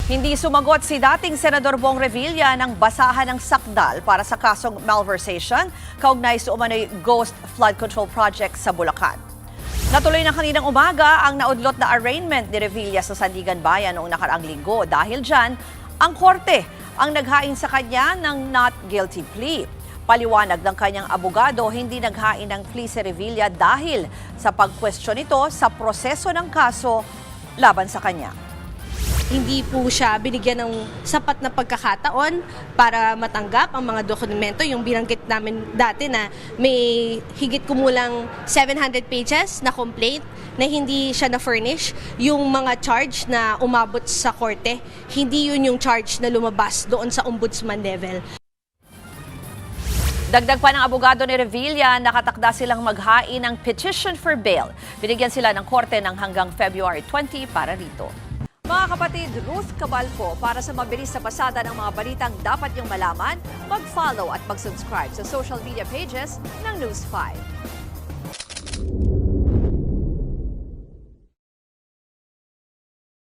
Hindi sumagot si dating Senador Bong Revilla ng basahan ng sakdal para sa kasong malversation kaugnay sa umano'y Ghost Flood Control Project sa Bulacan. Natuloy na kaninang umaga ang naudlot na arraignment ni Revilla sa Sandigan Bayan noong nakaraang linggo. Dahil dyan, ang korte ang naghain sa kanya ng not guilty plea. Paliwanag ng kanyang abogado, hindi naghain ng plea si Revilla dahil sa pagkwestiyon nito sa proseso ng kaso laban sa kanya. Hindi po siya binigyan ng sapat na pagkakataon para matanggap ang mga dokumento. Yung binanggit namin dati na may higit kumulang 700 pages na complaint na hindi siya na-furnish. Yung mga charge na umabot sa korte, hindi yun yung charge na lumabas doon sa ombudsman level. Dagdag pa ng abogado ni Revilla, nakatakda silang maghain ng petition for bail. Binigyan sila ng korte ng hanggang February 20 para rito. Mga kapatid, Ruth Cabalco, para sa mabilis na pasada ng mga balitang dapat niyong malaman, mag-follow at mag-subscribe sa social media pages ng News 5.